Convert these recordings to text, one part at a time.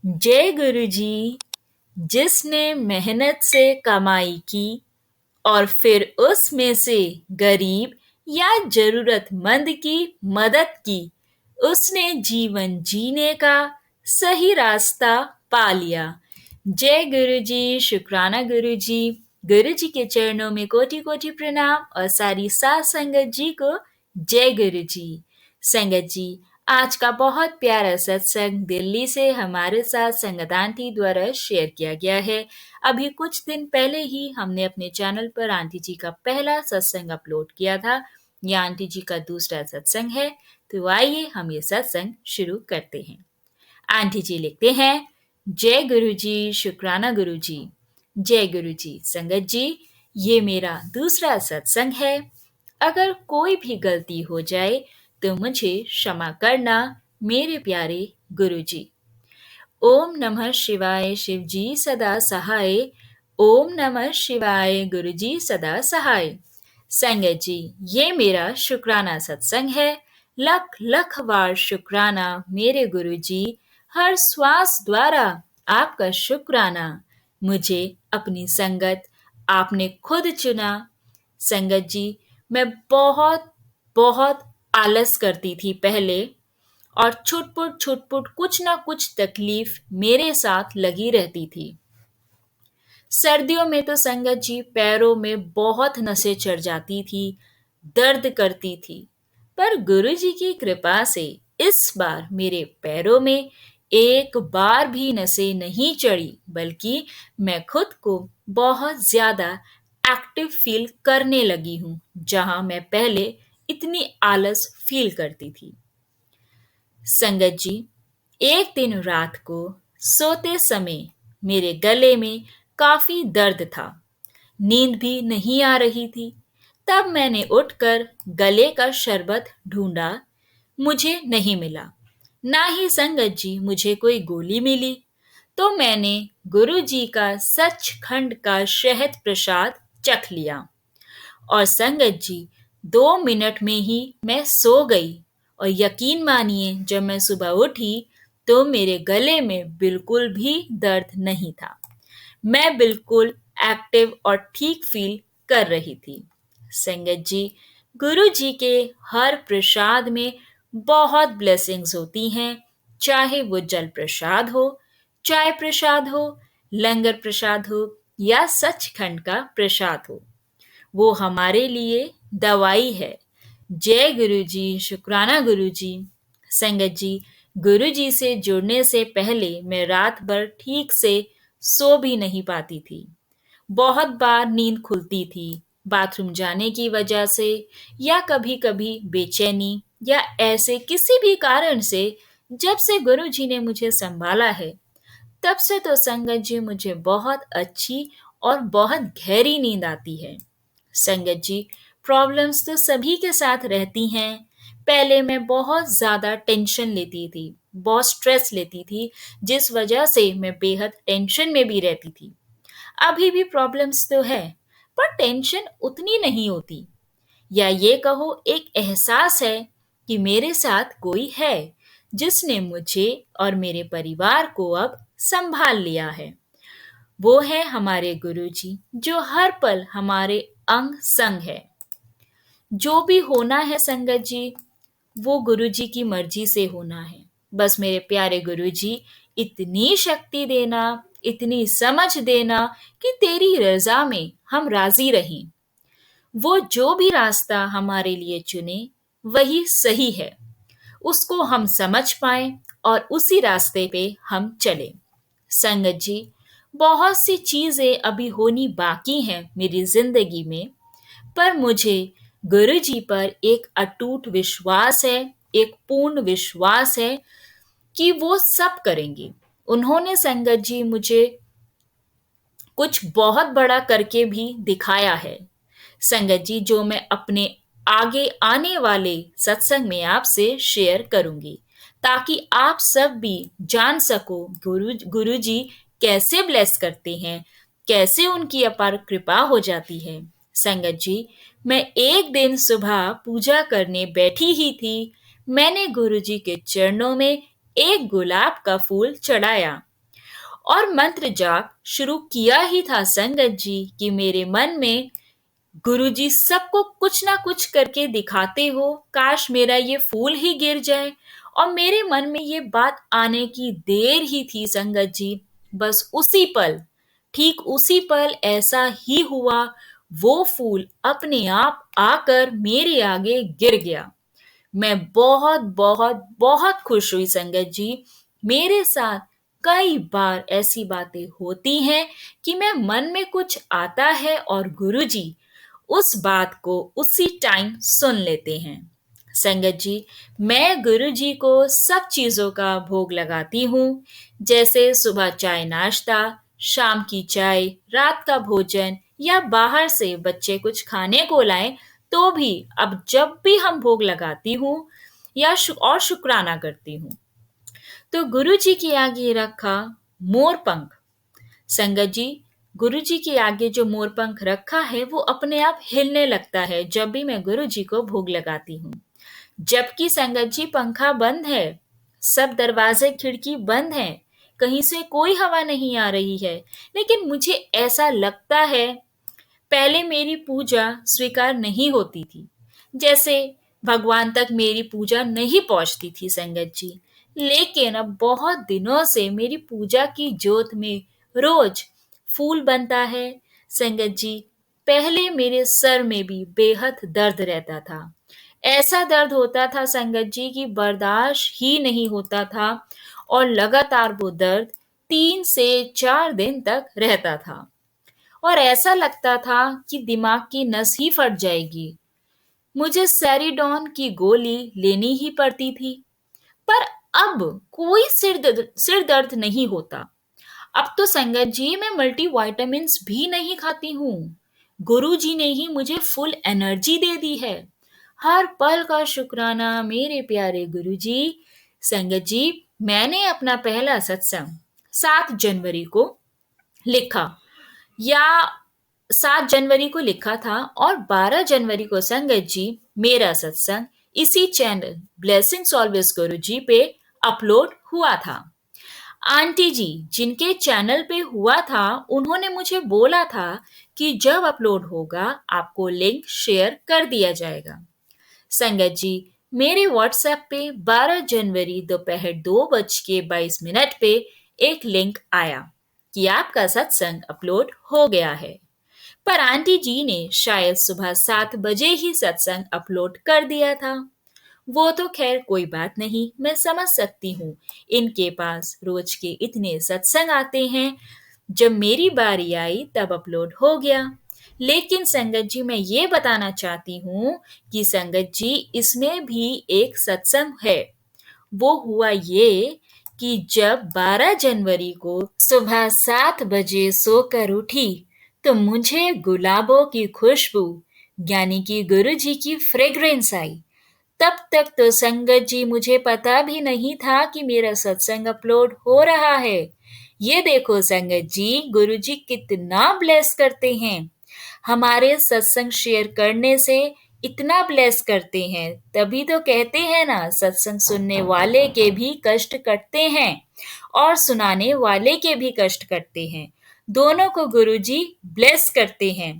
जय गुरु जी। जिसने मेहनत से कमाई की और फिर उसमें से गरीब या जरूरतमंद की मदद की, उसने जीवन जीने का सही रास्ता पा लिया। जय गुरु जी, शुक्राना गुरु जी। गुरु जी के चरणों में कोटि कोटि प्रणाम और सारी साथ संगत जी को जय गुरु जी। संगत जी, आज का बहुत प्यारा सत्संग दिल्ली से हमारे साथ संगत आंटी द्वारा शेयर किया गया है। अभी कुछ दिन पहले ही हमने अपने चैनल पर आंटी जी का पहला सत्संग अपलोड किया था। यह आंटी जी का दूसरा सत्संग है, तो आइए हम ये सत्संग शुरू करते हैं। आंटी जी लिखते हैं, जय गुरु जी, शुक्राना गुरु जी। जय गुरु जी। संगत जी, ये मेरा दूसरा सत्संग है। अगर कोई भी गलती हो जाए तो मुझे क्षमा करना मेरे प्यारे गुरु जी। ओम नमः शिवाय, शिव जी सदा सहाय। ओम नमः शिवाय, गुरु जी सदा सहाय। संगत जी, ये मेरा शुक्राना सत्संग है। लख लख बार शुक्राना मेरे गुरु जी। हर श्वास द्वारा आपका शुक्राना। मुझे अपनी संगत आपने खुद चुना। संगत जी, मैं बहुत बहुत आलस करती थी पहले, और छुटपुट छुटपुट कुछ ना कुछ तकलीफ मेरे साथ लगी रहती थी। सर्दियों में तो संगत जी पैरों में बहुत नसें चढ़ जाती थी, दर्द करती थी। पर गुरु जी की कृपा से इस बार मेरे पैरों में एक बार भी नसें नहीं चढ़ी, बल्कि मैं खुद को बहुत ज्यादा एक्टिव फील करने लगी हूँ, जहां मैं पहले इतनी आलस फील करती थी। संगत जी, एक दिन रात को सोते समय मेरे गले में काफी दर्द था। नींद भी नहीं आ रही थी। तब मैंने उठकर गले का शरबत ढूंढा, मुझे नहीं मिला। ना ही संगत जी मुझे कोई गोली मिली। तो मैंने गुरु जी का सचखंड का शहद प्रसाद चख लिया, और संगत जी 2 मिनट में ही मैं सो गई। और यकीन मानिए, जब मैं सुबह उठी तो मेरे गले में बिल्कुल भी दर्द नहीं था। मैं बिल्कुल एक्टिव और ठीक फील कर रही थी। संगत जी, गुरु जी के हर प्रसाद में बहुत ब्लेसिंग्स होती हैं, चाहे वो जल प्रसाद हो, चाय प्रसाद हो, लंगर प्रसाद हो, या सचखंड का प्रसाद हो। वो हमारे लिए दवाई है। जय गुरु जी, शुक्राना गुरु जी। संगत जी, गुरु जी से जुड़ने से पहले मैं रात भर ठीक से सो भी नहीं पाती थी। बहुत बार नींद खुलती थी, बाथरूम जाने की वजह से, या कभी कभी बेचैनी, या ऐसे किसी भी कारण से। जब से गुरु जी ने मुझे संभाला है, तब से तो संगत जी मुझे बहुत अच्छी और बहुत गहरी नींद आती है। संगत जी, प्रॉब्लम्स तो सभी के साथ रहती हैं। पहले मैं बहुत ज़्यादा टेंशन लेती थी, बहुत स्ट्रेस लेती थी, जिस वजह से मैं बेहद टेंशन में भी रहती थी। अभी भी प्रॉब्लम्स तो है, पर टेंशन उतनी नहीं होती। या ये कहो, एक एहसास है कि मेरे साथ कोई है जिसने मुझे और मेरे परिवार को अब संभाल लिया है। वो है हमारे गुरुजी, जो हर पल हमारे अंग संग है। जो भी होना है संगत जी, वो गुरुजी की मर्जी से होना है। बस मेरे प्यारे गुरुजी, इतनी शक्ति देना, इतनी समझ देना कि तेरी रजा में हम राजी रहें। वो जो भी रास्ता हमारे लिए चुने, वही सही है। उसको हम समझ पाएं और उसी रास्ते पे हम चलें। संगत जी, बहुत सी चीजें अभी होनी बाकी हैं मेरी जिंदगी में, पर मुझे गुरु जी पर एक अटूट विश्वास है, एक पूर्ण विश्वास है कि वो सब करेंगे। उन्होंने संगत जी मुझे कुछ बहुत बड़ा करके भी दिखाया है। संगत जी, जो मैं अपने आगे आने वाले सत्संग में आपसे शेयर करूंगी, ताकि आप सब भी जान सको गुरु जी कैसे ब्लेस करते हैं, कैसे उनकी अपार कृपा हो जाती है। संगत जी, मैं एक दिन सुबह पूजा करने बैठी ही थी। मैंने गुरु जी के चरणों में एक गुलाब का फूल चढ़ाया। और मंत्र जाप शुरू किया ही था संगत जी कि मेरे मन में गुरुजी सबको कुछ ना कुछ करके दिखाते हो, काश मेरा ये फूल ही गिर जाए। और मेरे मन में ये बात आने की देर ही थी संगत जी। बस उसी पल, ठीक उसी पल ऐसा ही हुआ। वो फूल अपने आप आकर मेरे आगे गिर गया। मैं बहुत बहुत बहुत खुश हुई संगत जी। मेरे साथ कई बार ऐसी बातें होती हैं कि मैं मन में कुछ आता है और गुरुजी उस बात को उसी टाइम सुन लेते हैं। संगत जी, मैं गुरुजी को सब चीजों का भोग लगाती हूँ, जैसे सुबह चाय नाश्ता, शाम की चाय, रात का भोजन या बाहर से बच्चे कुछ खाने को लाएं, तो भी अब जब भी हम भोग लगाती हूँ या और शुक्राना करती हूँ, तो गुरुजी के आगे रखा मोर पंख। संगत जी, गुरुजी के आगे जो मोरपंख रखा है वो अपने आप हिलने लगता है जब भी मैं गुरुजी को भोग लगाती हूँ। जबकि संगत जी पंखा बंद है, सब दरवाजे खिड़की बंद हैं, कहीं से कोई हवा नहीं आ रही है, लेकिन मुझे ऐसा लगता है पहले मेरी पूजा स्वीकार नहीं होती थी, जैसे भगवान तक मेरी पूजा नहीं पहुंचती थी संगत जी। लेकिन अब बहुत दिनों से मेरी पूजा की जोत में रोज फूल बनता है संगत जी। पहले मेरे सर में भी बेहद दर्द रहता था। ऐसा दर्द होता था संगत जी कि बर्दाश्त ही नहीं होता था, और लगातार वो दर्द 3 से 4 दिन तक रहता था। और ऐसा लगता था कि दिमाग की नस ही फट जाएगी। मुझे सेरिडॉन की गोली लेनी ही पड़ती थी। पर अब कोई सिर दर्द नहीं होता। अब तो संगत जी मैं मल्टीविटामिन्स भी नहीं खाती हूँ। गुरुजी ने ही मुझे फुल एनर्जी दे दी है। हर पल का शुक्राना मेरे प्यारे गुरुजी। संगत जी, मैंने अपना पहला सत्संग 7 जनवरी को लिखा, या 7 जनवरी को लिखा था, और 12 जनवरी को संगत जी मेरा सत्संग इसी चैनल ब्लेसिंग्स ऑलवेज गुरु जी पे अपलोड हुआ था। आंटी जी जिनके चैनल पे हुआ था, उन्होंने मुझे बोला था कि जब अपलोड होगा आपको लिंक शेयर कर दिया जाएगा। संगत जी, मेरे व्हाट्सएप पे 12 जनवरी दोपहर 2:22 पे एक लिंक आया कि आपका सत्संग अपलोड हो गया है। पर आंटी जी ने शायद सुबह 7 बजे ही सत्संग अपलोड कर दिया था। वो तो खैर कोई बात नहीं, मैं समझ सकती हूँ। इनके पास रोज के इतने सत्संग आते हैं, जब मेरी बारी आई तब अपलोड हो गया। लेकिन संगत जी मैं ये बताना चाहती हूँ कि संगत जी इसमें भी एक सत्संग है। वो हुआ ये कि जब 12 जनवरी को सुबह 7 बजे सोकर उठी, तो मुझे गुलाबों की खुशबू यानी कि गुरु जी की फ्रेग्रेंस आई। तब तक तो संगत जी मुझे पता भी नहीं था कि मेरा सत्संग अपलोड हो रहा है। ये देखो संगत जी, गुरु जी कितना ब्लेस करते हैं। हमारे सत्संग शेयर करने से इतना ब्लेस करते हैं, तभी तो कहते हैं ना, सत्संग सुनने वाले के भी कष्ट कटते हैं और सुनाने वाले के भी कष्ट कटते हैं। दोनों को गुरुजी ब्लेस करते हैं।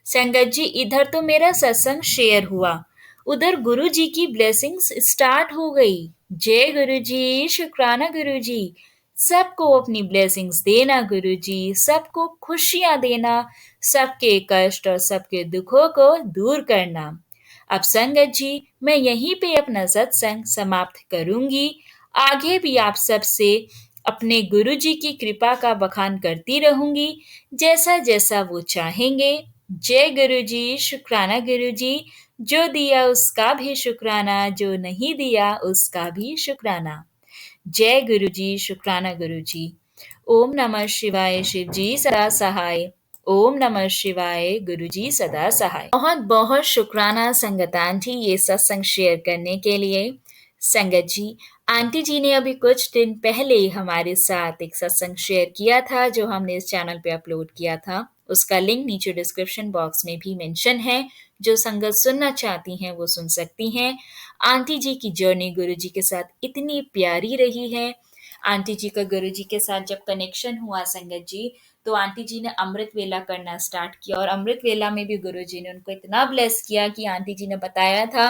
संगत जी इधर तो मेरा सत्संग शेयर हुआ, उधर गुरु जी की ब्लेसिंग्स स्टार्ट हो गई। जय गुरु जी, शुक्राना गुरु जी। सबको अपनी ब्लेसिंग्स देना गुरु जी, सबको खुशियां देना, सबके कष्ट और सबके दुखों को दूर करना। अब संगत जी मैं यहीं पे अपना सत्संग समाप्त करूंगी। आगे भी आप सबसे अपने गुरु जी की कृपा का बखान करती रहूंगी, जैसा जैसा वो चाहेंगे। जय गुरु जी, शुक्राना गुरु जी। जो दिया उसका भी शुक्राना, जो नहीं दिया उसका भी शुक्राना। जय गुरु जी, शुक्राना गुरु जी। ओम नमः शिवाय, शिव जी सदा सहाय। ओम नमः शिवाय, गुरु जी सदा सहाय। बहुत बहुत शुक्राना संगत आंटी ये सत्संग शेयर करने के लिए। संगत जी, आंटी जी ने अभी कुछ दिन पहले हमारे साथ एक सत्संग शेयर किया था जो हमने इस चैनल पे अपलोड किया था। उसका लिंक नीचे डिस्क्रिप्शन बॉक्स में भी मेंशन है। जो संगत सुनना चाहती हैं वो सुन सकती हैं। आंटी जी की जर्नी गुरु जी के साथ इतनी प्यारी रही है। आंटी जी का गुरु जी के साथ जब कनेक्शन हुआ संगत जी, तो आंटी जी ने अमृत वेला करना स्टार्ट किया, और अमृत वेला में भी गुरु जी ने उनको इतना ब्लेस किया कि आंटी जी ने बताया था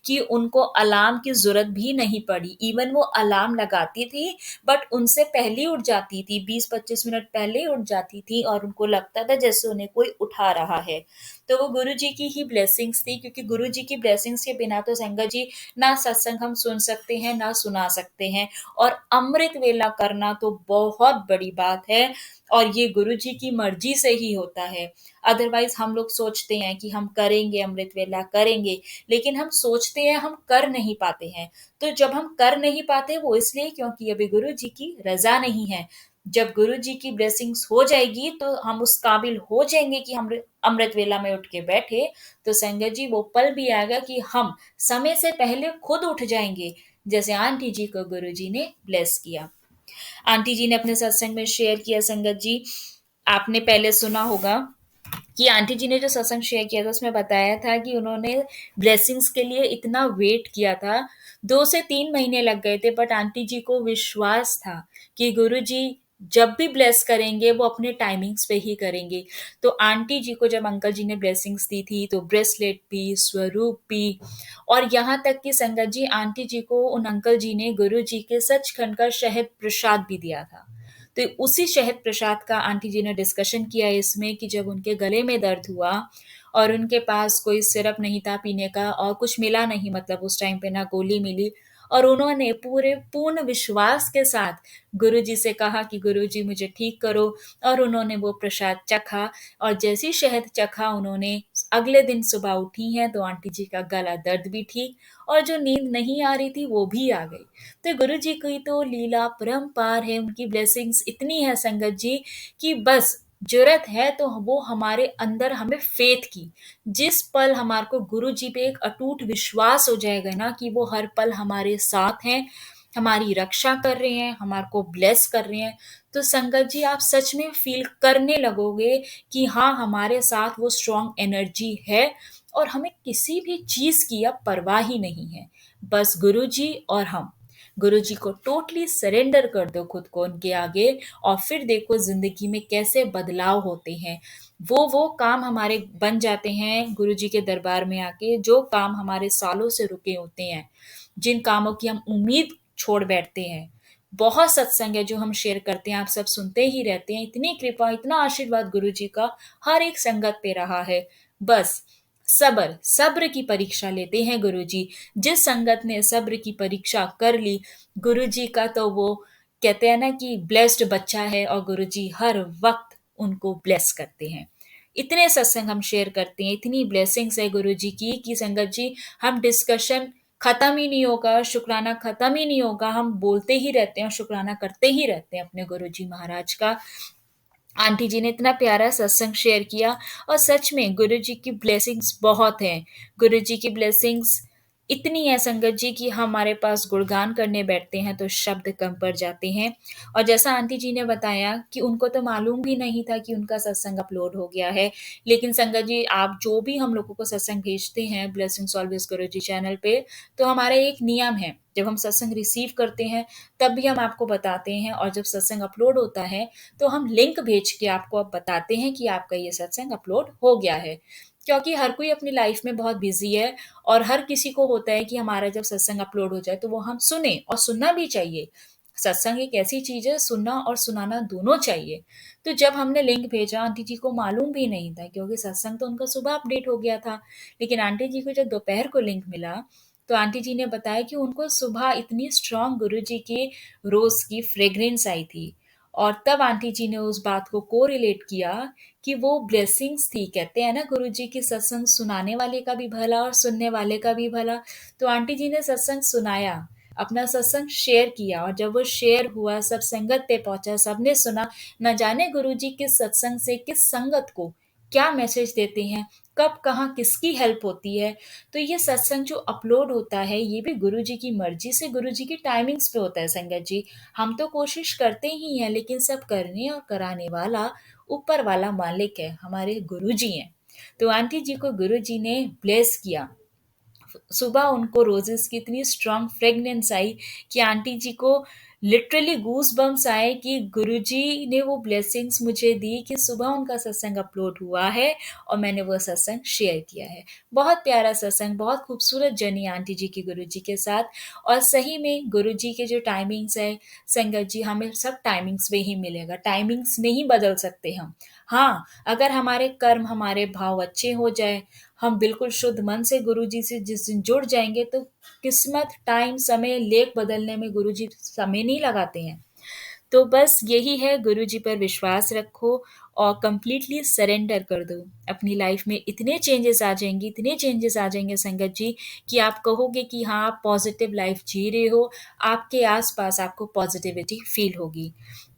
कि उनको अलार्म की जरूरत भी नहीं पड़ी। इवन वो अलार्म लगाती थी बट उनसे पहले उठ जाती थी, 20-25 मिनट पहले उठ जाती थी, और उनको लगता था जैसे उन्हें कोई उठा रहा है। तो वो गुरु जी की ही ब्लेसिंग्स थी, क्योंकि गुरु जी की ब्लेसिंग्स के बिना तो संगत जी ना सत्संग हम सुन सकते हैं ना सुना सकते हैं, और अमृत वेला करना तो बहुत बड़ी बात है, और ये गुरु जी की मर्जी से ही होता है। अदरवाइज हम लोग सोचते हैं कि हम करेंगे, अमृत वेला करेंगे, लेकिन हम सोचते हैं हम कर नहीं पाते हैं। तो जब हम कर नहीं पाते वो इसलिए क्योंकि अभी गुरु जी की रजा नहीं है। जब गुरु जी की ब्लेसिंग्स हो जाएगी तो हम उस काबिल हो जाएंगे कि हम अमृत वेला में उठ के बैठे, तो संगत जी वो पल भी आएगा कि हम समय से पहले खुद उठ जाएंगे, जैसे आंटी जी को गुरु जी ने ब्लेस किया। आंटी जी ने अपने सत्संग में शेयर किया संगत जी, आपने पहले सुना होगा कि आंटी जी ने जो सत्संग शेयर किया था उसमें बताया था कि उन्होंने ब्लेसिंग्स के लिए इतना वेट किया था, 2 से 3 महीने लग गए थे, बट आंटी जी को विश्वास था कि गुरु जी जब भी ब्लेस करेंगे वो अपने टाइमिंग्स पे ही करेंगे। तो आंटी जी को जब अंकल जी ने ब्लेसिंग्स दी थी तो ब्रेसलेट भी, स्वरूप भी, और यहाँ तक कि संगत जी आंटी जी को उन अंकल जी ने गुरु जी के सचखंड का शहद प्रसाद भी दिया था। तो उसी शहद प्रसाद का आंटी जी ने डिस्कशन किया इसमें कि जब उनके गले में दर्द हुआ और उनके पास कोई सिरप नहीं था पीने का और कुछ मिला नहीं, मतलब उस टाइम पे ना गोली मिली, और उन्होंने पूरे पूर्ण विश्वास के साथ गुरु जी से कहा कि गुरु जी मुझे ठीक करो, और उन्होंने वो प्रसाद चखा, और जैसी शहद चखा उन्होंने, अगले दिन सुबह उठी हैं तो आंटी जी का गला दर्द भी ठीक, और जो नींद नहीं आ रही थी वो भी आ गई। तो गुरु जी की तो लीला परम्पार है, उनकी ब्लेसिंग्स इतनी है संगत जी कि बस जरूरत है तो वो हमारे अंदर हमें फेथ की, जिस पल हमारे को गुरु जी पे एक अटूट विश्वास हो जाएगा ना कि वो हर पल हमारे साथ हैं, हमारी रक्षा कर रहे हैं, हमारे को ब्लेस कर रहे हैं, तो संगत जी आप सच में फील करने लगोगे कि हाँ हमारे साथ वो स्ट्रॉन्ग एनर्जी है, और हमें किसी भी चीज की अब परवाह ही नहीं है। बस गुरु जी और हम, गुरु जी को टोटली सरेंडर कर दो खुद को उनके आगे, और फिर देखो जिंदगी में कैसे बदलाव होते हैं। वो काम हमारे बन जाते हैं गुरु जी के दरबार में आके, जो काम हमारे सालों से रुके होते हैं, जिन कामों की हम उम्मीद छोड़ बैठते हैं। बहुत सत्संग है जो हम शेयर करते हैं, आप सब सुनते ही रहते हैं, इतनी कृपा इतना आशीर्वाद गुरु जी का हर एक संगत पे रहा है। बस सब्र सब्र की परीक्षा लेते हैं गुरु जी। जिस संगत ने सब्र की परीक्षा कर ली, गुरु जी का तो वो कहते हैं ना कि ब्लेस्ड बच्चा है, और गुरु जी हर वक्त उनको ब्लेस करते हैं। इतने सत्संग हम शेयर करते हैं, इतनी ब्लेसिंग्स है गुरु जी की कि संगत जी हम डिस्कशन खत्म ही नहीं होगा, शुक्राना खत्म ही नहीं होगा, हम बोलते ही रहते हैं और शुक्राना करते ही रहते हैं अपने गुरु जी महाराज का। आंटी जी ने इतना प्यारा सत्संग शेयर किया, और सच में गुरु जी की ब्लेसिंग्स बहुत हैं। गुरु जी की ब्लेसिंग्स इतनी है संगत जी कि हमारे पास गुणगान करने बैठते हैं तो शब्द कम पड़ जाते हैं। और जैसा आंटी जी ने बताया कि उनको तो मालूम भी नहीं था कि उनका सत्संग अपलोड हो गया है, लेकिन संगत जी आप जो भी हम लोगों को सत्संग भेजते हैं ब्लेसिंग्स ऑलवेज गुरु जी चैनल पे, तो हमारा एक नियम है, जब हम सत्संग रिसीव करते हैं तब भी हम आपको बताते हैं, और जब सत्संग अपलोड होता है तो हम लिंक भेज के आपको अब बताते हैं कि आपका ये सत्संग अपलोड हो गया है। क्योंकि हर कोई अपनी लाइफ में बहुत बिजी है, और हर किसी को होता है कि हमारा जब सत्संग अपलोड हो जाए तो वो हम सुने, और सुनना भी चाहिए। सत्संग एक ऐसी चीज है, सुनना और सुनाना दोनों चाहिए। तो जब हमने लिंक भेजा, आंटी जी को मालूम भी नहीं था क्योंकि सत्संग तो उनका सुबह अपडेट हो गया था, लेकिन आंटी जी को जब दोपहर को लिंक मिला तो आंटी जी ने बताया कि उनको सुबह इतनी स्ट्रांग गुरु जी की रोज की फ्रेग्रेंस आई थी, और तब आंटी जी ने उस बात को कोरिलेट किया कि वो ब्लेसिंग्स थी। कहते हैं ना गुरु जी की सत्संग सुनाने वाले का भी भला और सुनने वाले का भी भला। तो आंटी जी ने सत्संग सुनाया, अपना सत्संग शेयर किया, और जब वो शेयर हुआ सब संगत पे पहुंचा, सबने सुना। न जाने गुरु जी किस सत्संग से किस संगत को क्या मैसेज देते हैं, कब कहाँ किसकी हेल्प होती है। तो ये सत्संग जो अपलोड होता है ये भी गुरु जी की मर्जी से, गुरु जी की टाइमिंग्स पे होता है संगत जी। हम तो कोशिश करते ही हैं, लेकिन सब करने और कराने वाला ऊपर वाला मालिक है, हमारे गुरु जी हैं। तो आंटी जी को गुरु जी ने ब्लेस किया। सुबह उनको रोजेस की इतनी स्ट्रांग फ्रेगनेंस आई कि आंटी जी को लिटरली गूस बम्स आए कि गुरुजी ने वो ब्लेसिंग्स मुझे दी कि सुबह उनका सत्संग अपलोड हुआ है और मैंने वो सत्संग शेयर किया है। बहुत प्यारा सत्संग, बहुत खूबसूरत जर्नी आंटी जी की गुरुजी के साथ। और सही में गुरुजी के जो टाइमिंग्स है, संगत जी हमें सब टाइमिंग्स में ही मिलेगा, टाइमिंग्स नहीं बदल सकते हम। हाँ, अगर हमारे कर्म, हमारे भाव अच्छे हो जाए, हम बिल्कुल शुद्ध मन से गुरुजी से जिस दिन जुड़ जाएंगे, तो किस्मत, टाइम, समय, लेख बदलने में गुरुजी समय नहीं लगाते हैं। तो बस यही है, गुरुजी पर विश्वास रखो और कंप्लीटली सरेंडर कर दो। अपनी लाइफ में इतने चेंजेस आ जाएंगे, इतने चेंजेस आ जाएंगे संगत जी, कि आप कहोगे कि हाँ, आप पॉजिटिव लाइफ जी रहे हो, आपके आसपास आपको पॉजिटिविटी फील होगी।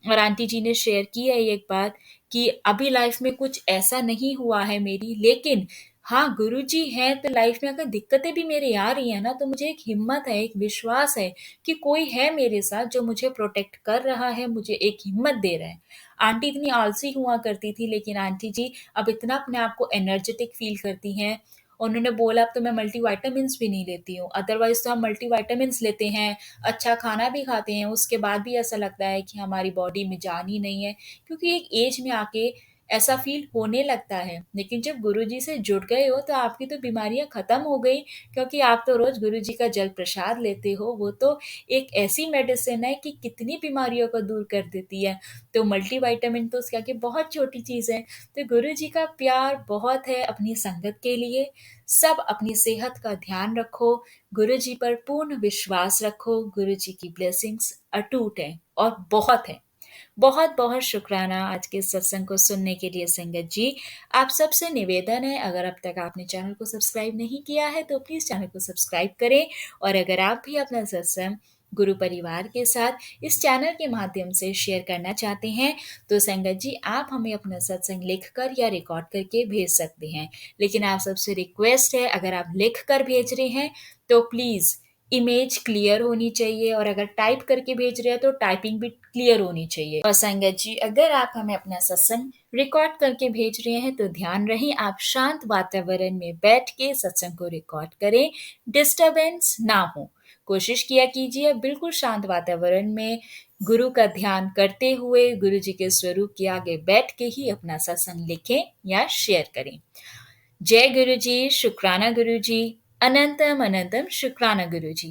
और आंटी जी ने शेयर की है एक बात कि अभी लाइफ में कुछ ऐसा नहीं हुआ है मेरी, लेकिन हाँ, गुरुजी हैं तो लाइफ में अगर दिक्कतें भी मेरी आ रही हैं ना, तो मुझे एक हिम्मत है, एक विश्वास है कि कोई है मेरे साथ जो मुझे प्रोटेक्ट कर रहा है, मुझे एक हिम्मत दे रहा है। आंटी इतनी आलसी हुआ करती थी, लेकिन आंटी जी अब इतना अपने आप को एनर्जेटिक फील करती हैं। उन्होंने बोला अब तो मैं मल्टीविटामिन्स भी नहीं लेती हूँ, अदरवाइज तो हम मल्टीविटामिन्स लेते हैं, अच्छा खाना भी खाते हैं, उसके बाद भी ऐसा लगता है कि हमारी बॉडी में जान ही नहीं है, क्योंकि एक एज में आके ऐसा फील होने लगता है। लेकिन जब गुरुजी से जुड़ गए हो तो आपकी तो बीमारियां खत्म हो गई, क्योंकि आप तो रोज गुरुजी का जल प्रसाद लेते हो। वो तो एक ऐसी मेडिसिन है कि कितनी बीमारियों को दूर कर देती है। तो मल्टीविटामिन तो क्या कि बहुत छोटी चीज है। तो गुरुजी का प्यार बहुत है अपनी संगत के लिए। सब अपनी सेहत का ध्यान रखो, गुरुजी पर पूर्ण विश्वास रखो, गुरुजी की ब्लेसिंग्स अटूट है और बहुत है। बहुत बहुत शुक्राना आज के सत्संग को सुनने के लिए संगत जी। आप सबसे निवेदन है, अगर अब तक आपने चैनल को सब्सक्राइब नहीं किया है तो प्लीज चैनल को सब्सक्राइब करें। और अगर आप भी अपना सत्संग गुरु परिवार के साथ इस चैनल के माध्यम से शेयर करना चाहते हैं, तो संगत जी आप हमें अपना सत्संग लिखकर या रिकॉर्ड करके भेज सकते हैं। लेकिन आप सबसे रिक्वेस्ट है, अगर आप लिख कर भेज रहे हैं तो प्लीज इमेज क्लियर होनी चाहिए, और अगर टाइप करके भेज रहे हैं तो टाइपिंग भी क्लियर होनी चाहिए। और संगत जी अगर आप हमें अपना सत्संग रिकॉर्ड करके भेज रहे हैं तो ध्यान रहे आप शांत वातावरण में बैठ के सत्संग को रिकॉर्ड करें, डिस्टरबेंस ना हो। कोशिश किया कीजिए बिल्कुल शांत वातावरण में गुरु का ध्यान करते हुए गुरु जी के स्वरूप के आगे बैठ के ही अपना सत्संग लिखें या शेयर करें। जय गुरु जी, शुक्राना गुरु जी, अनंतम अनंतम शुक्राना गुरु जी।